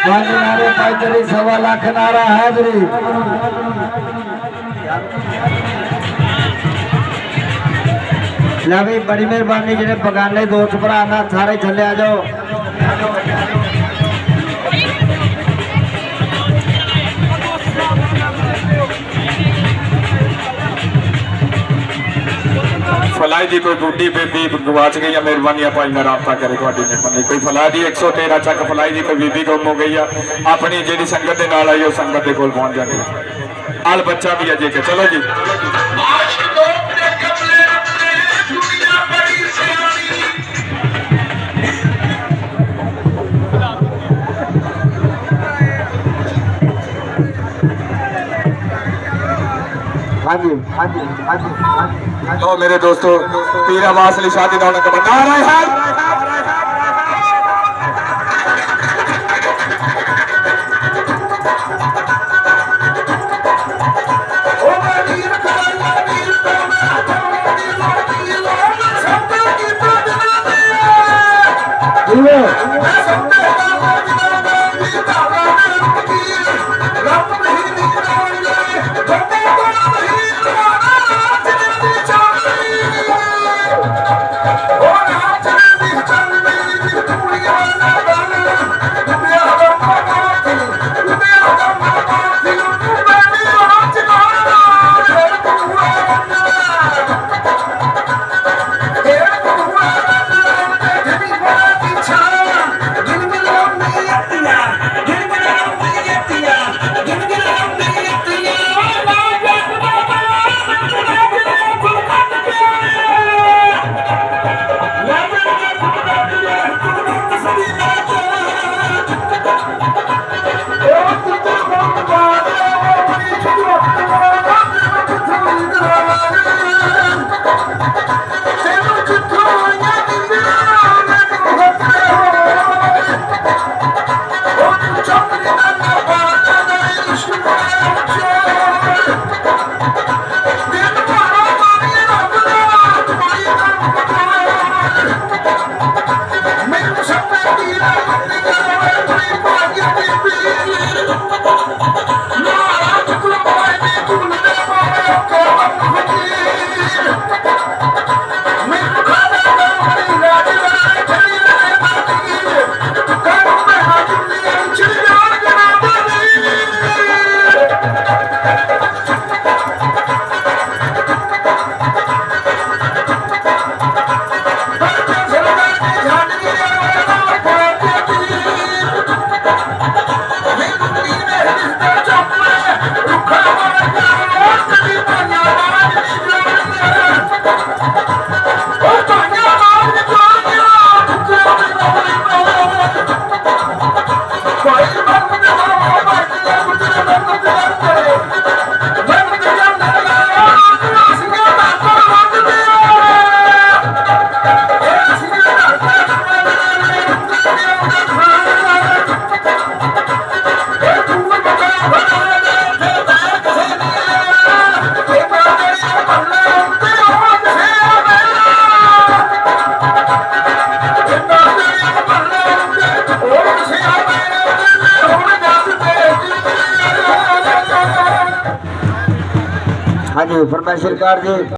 पांच नारे पाई 1.25 लाख नारा है मेरी ला भी बड़ी मेहरबानी जेडे बगाने दोस्त भरा ना सारे थले आ जाओ। फलाई जी कोई बूढ़ी बेबी गवाच गई है, मेहरबानी भाई मैं रबता करे थोड़ी मेहरबानी। कोई फलाई जी 113 चक फलाई जी कोई बीबी गुम हो गई है, अपनी जी संगत के नाल आई वो संगत के कोल पहुंच जाएगी। आल बच्चा भी है जी के चलो जी। हाँ जी हाँ जी हाँ जी हाँ जी। तो मेरे दोस्तों पीर अब्बास अली शादी दौड़ने का बता रहे हैं। हाँ जी फरमाइश सरकार जी।